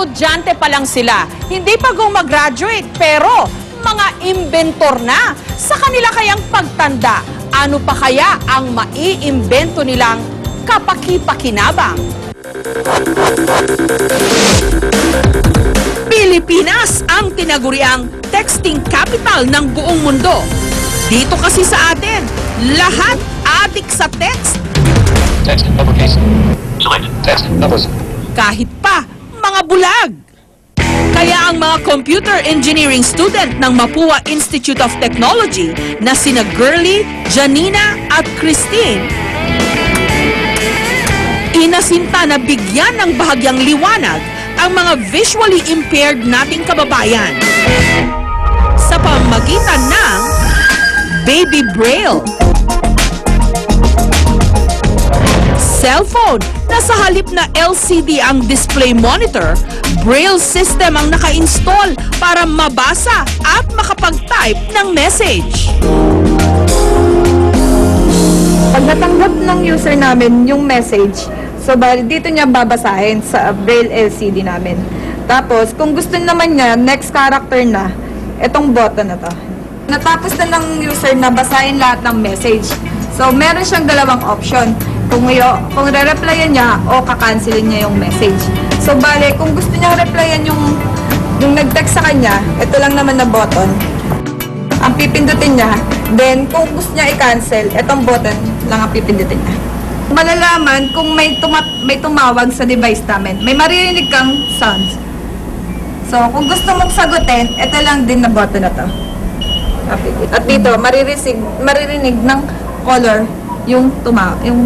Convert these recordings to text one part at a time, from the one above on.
estudyante pa lang sila. Hindi pa gumag-graduate, pero mga inventor na. Sa kanila kayang pagtanda, ano pa kaya ang maiimbento nilang kapaki-pakinabang? Pilipinas ang tinaguriang texting capital ng buong mundo. Dito kasi sa atin, lahat adik sa text. Text, uppercase. Select, text, numbers. Kahit pa mga bulag. Kaya ang mga computer engineering student ng Mapua Institute of Technology na sina Girly, Janina at Christine, inasinta na bigyan ng bahagyang liwanag ang mga visually impaired nating kababayan sa pamamagitan ng Baby Braille. Cellphone na sa halip na LCD ang display monitor, Braille system ang naka-install para mabasa at makapag-type ng message. Pag natanggap ng user namin yung message, so dito niya babasahin sa Braille LCD namin. Tapos, kung gusto naman niya, next character na, itong button na to. Natapos na ng user na basahin lahat ng message. So, meron siyang dalawang option. Kung re-replyan niya o kakancelin niya yung message. So, kung gusto niya replyan yung nag-text sa kanya, ito lang naman na button. Ang pipindutin niya, then kung gusto niya i-cancel, itong button lang ang pipindutin niya. Malalaman kung may tumawag sa device namin. May maririnig kang sounds. So, kung gusto mong sagutin, ito lang din na button na to. At dito, maririnig ng color yung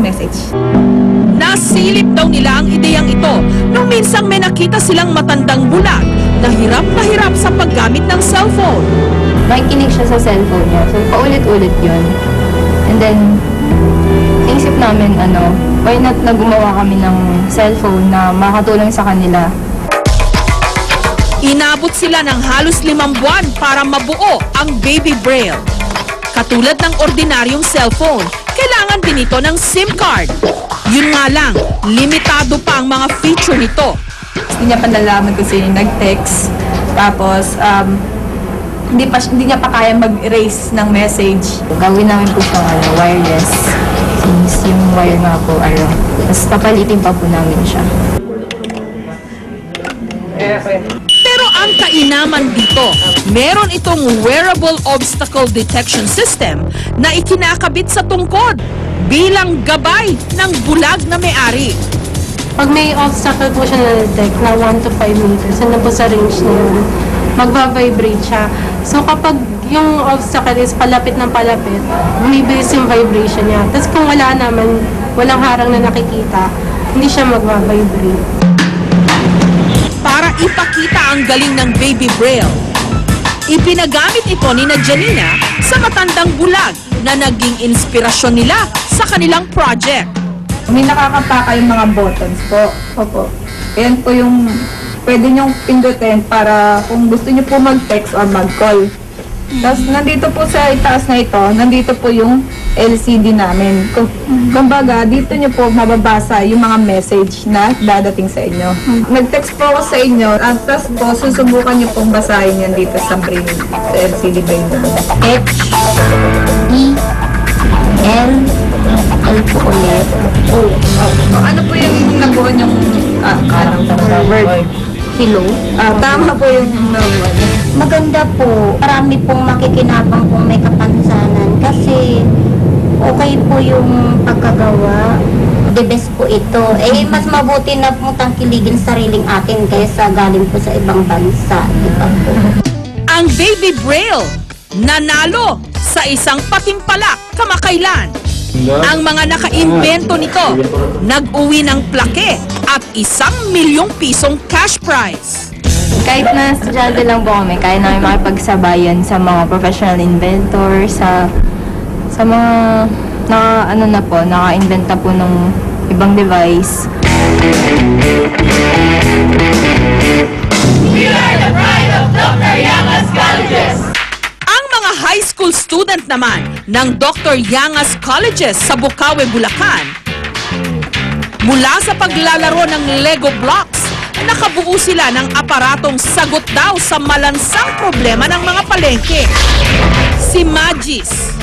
message. Nasilip daw nila ang ideyang ito nung minsang may nakita silang matandang bulag na hirap sa paggamit ng cellphone. Nakikinig siya sa cellphone niya. So, paulit-ulit yun. And then, naisip namin, why not na gumawa kami ng cellphone na makatulong sa kanila. Inabot sila ng halos 5 buwan para mabuo ang Baby Braille. Katulad ng ordinaryong cellphone, kailangan din ito ng SIM card. Yun nga lang, limitado pa ang mga feature nito. Hindi niya pa nalaman kung sino yung nag-text. Tapos, hindi niya pa kaya mag-erase ng message. Gawin namin po siyang wireless. Since yung wire nga po, tapos papalitin pa po namin siya. Pero ang kainaman dito, meron itong wearable obstacle detection system na ikinakabit sa tungkod bilang gabay ng bulag na may-ari. Pag may obstacle po siya na-detect na 1 to 5 meters, ano po sa range na yun, magbabibrate siya. So kapag yung obstacle is palapit ng palapit, bumibilis yung vibration niya. Tapos kung wala naman, walang harang na nakikita, hindi siya magbabibrate. Para ipakita ang galing ng Baby Braille, ipinagamit ito ni Janina sa matandang bulag na naging inspirasyon nila sa kanilang project. May nakakapaka yung mga buttons po. Opo. Ayan po yung pwede niyong pindutin para kung gusto niyo po mag-text or mag-call. Tapos nandito po sa itaas na ito, nandito po yung LCD namin. Kumbaga, dito niyo po mababasa yung mga message na dadating sa inyo. Nag-text po ako sa inyo, at tapos po susubukan niyo pong basahin yan dito sa brain, sa LCD brain namin. H-E-L L po ulit. Ano po yung nabuo niyong word? Hello. Tama po yung nabuo. Maganda po. Marami pong makikinabang kung may kapansanan kasi okay po yung pagkagawa. The best po ito. Mas mabuti na pong tangkiligin sariling atin kaysa galing po sa ibang bansa. Diba po? Ang Baby Braille, nanalo sa isang patimpalak kamakailan. Ang mga nakaimbento nito, nag-uwi ng plake at 1 milyong pisong cash prize. Kahit na estudyante lang po kami, kaya namin makipagsabayan sa mga professional inventor, sa mga naka-inventa po ng ibang device. We are the pride of Dr. Yangas Colleges! Ang mga high school student naman ng Dr. Yangas Colleges sa Bukawi, Bulacan, mula sa paglalaro ng Lego blocks nakabuo sila ng aparatong sagot daw sa malansang problema ng mga palengke. Si Magis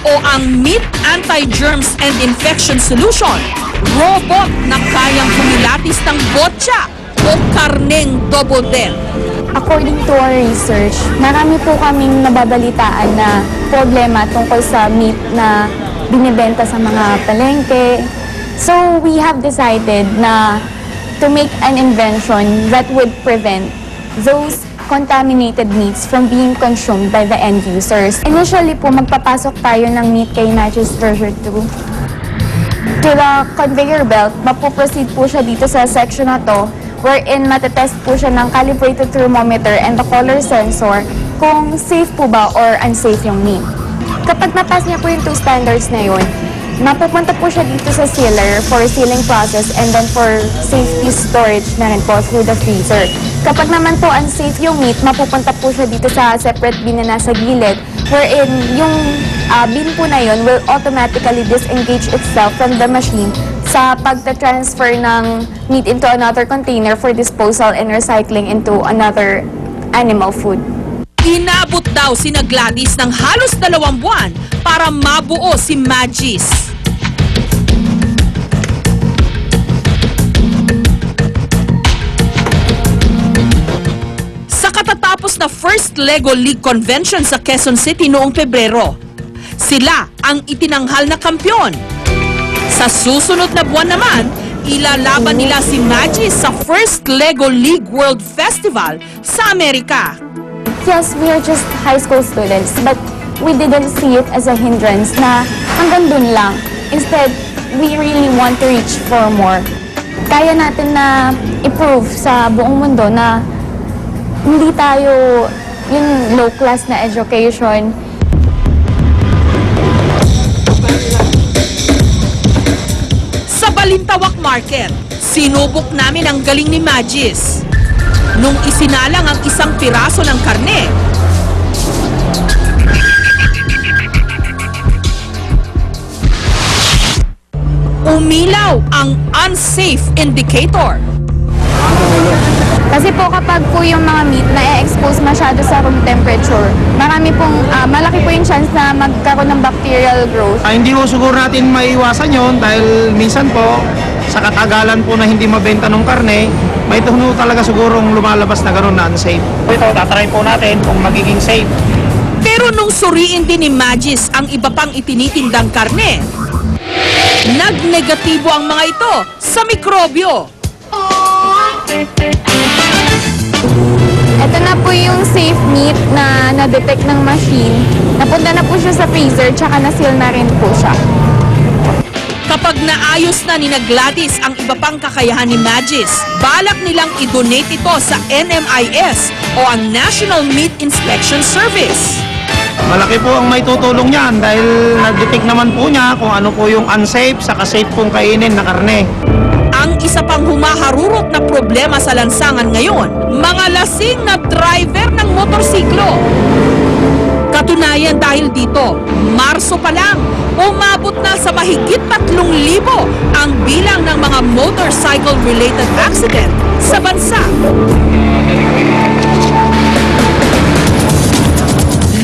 o ang Meat Anti-Germs and Infection Solution, robot na kayang kumilatis ng botya o karneng double dead. According to our research, marami po kaming nababalitaan na problema tungkol sa meat na binibenta sa mga palengke. So we have decided na to make an invention that would prevent those contaminated meats from being consumed by the end users. Initially po, magpapasok tayo ng meat kay Magis version 2. To the conveyor belt, mapuproceed po siya dito sa section na to, wherein matetest po siya ng calibrated thermometer and the color sensor kung safe po ba or unsafe yung meat. Kapag napass niya po yung 2 standards na yun, mapupunta po siya dito sa sealer for sealing process and then for safety storage na rin po through the freezer. Kapag naman po unsafe yung meat, mapupunta po siya dito sa separate bin na nasa gilid wherein yung bin po na yun will automatically disengage itself from the machine sa pagta-transfer ng meat into another container for disposal and recycling into another animal food. Inabot daw sina Gladys ng halos 2 buwan para mabuo si Magis. Sa katatapos na first Lego League Convention sa Quezon City noong Pebrero, sila ang itinanghal na kampyon. Sa susunod na buwan naman, ilalaban nila si Magis sa first Lego League World Festival sa Amerika. Yes, we are just high school students, but we didn't see it as a hindrance na hanggang dun lang. Instead, we really want to reach for more. Kaya natin na i-prove sa buong mundo na hindi tayo yung low class na education. Sa Balintawak Market, sinubok namin ang galing ni Magis. Nung isinalang ang isang piraso ng karne, umilaw ang unsafe indicator. Kasi po kapag po yung mga meat na e-expose masyado sa room temperature, malaki po yung chance na magkaroon ng bacterial growth. Hindi po siguro natin maiwasan yon dahil minsan po sa katagalan po na hindi mabenta ng karne, may tuno talaga sigurong lumalabas na gano'n na unsafe. Ito, tatry po natin kung magiging safe. Pero nung suriin din ni Magis ang iba pang itinitindang karne, nag-negatibo ang mga ito sa mikrobyo. Ito na po yung safe meat na na-detect ng machine. Napunta na po siya sa freezer, tsaka na-seal na rin po siya. Kapag naayos na ni Gladys ang iba pang kakayahan ni Magis, balak nilang i-donate ito sa NMIS o ang National Meat Inspection Service. Malaki po ang may tutulong niyan dahil nag-detect naman po niya kung ano po yung unsafe saka safe pong kainin na karne. Ang isa pang humaharurot na problema sa lansangan ngayon, mga lasing na driver ng motorsiklo. Katunayan dahil dito, Marso pa lang, umabot na sa mahigit 3,000 ang bilang ng mga motorcycle-related accident sa bansa.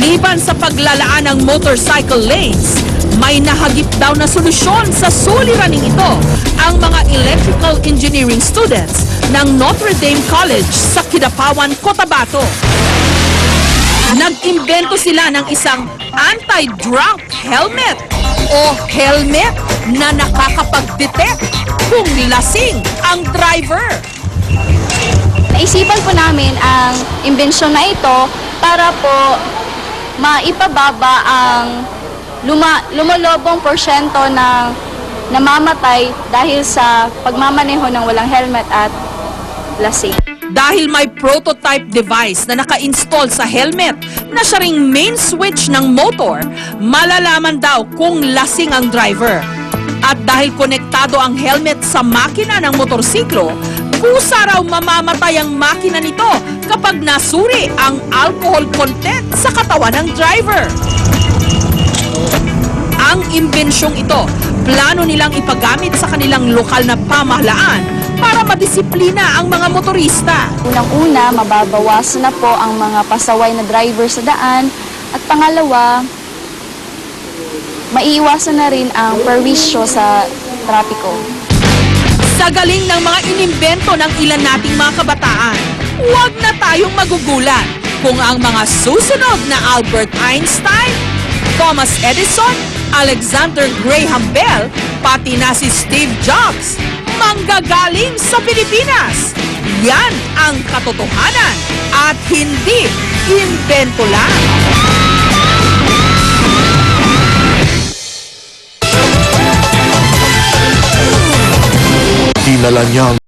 Liban sa paglalaan ng motorcycle lanes, may nahagip daw na solusyon sa suliraning ito ang mga electrical engineering students ng Notre Dame College sa Kidapawan, Cotabato. Nag-imbento sila ng isang anti-drunk helmet o helmet na nakakapag-detect kung lasing ang driver. Naisipan po namin ang imbensyon na ito para po maipababa ang lumalobong porsyento ng namamatay dahil sa pagmamaneho ng walang helmet at lasing. Dahil may prototype device na naka-install sa helmet na siya ring main switch ng motor, malalaman daw kung lasing ang driver. At dahil konektado ang helmet sa makina ng motorsiklo, kusa raw mamamatay ang makina nito kapag nasuri ang alcohol content sa katawan ng driver. Ang imbensyong ito, plano nilang ipagamit sa kanilang lokal na pamahalaan para madisiplina ang mga motorista. Unang-una, mababawasan na po ang mga pasaway na driver sa daan. At pangalawa, maiiwasan na rin ang perwisyo sa trapiko. Sa galing ng mga inimbento ng ilan nating mga kabataan, huwag na tayong magugulat kung ang mga susunod na Albert Einstein, Thomas Edison, Alexander Graham Bell, pati na si Steve Jobs, manggagaling sa Pilipinas. Yan ang katotohanan at hindi invento lang. Dinala niya ang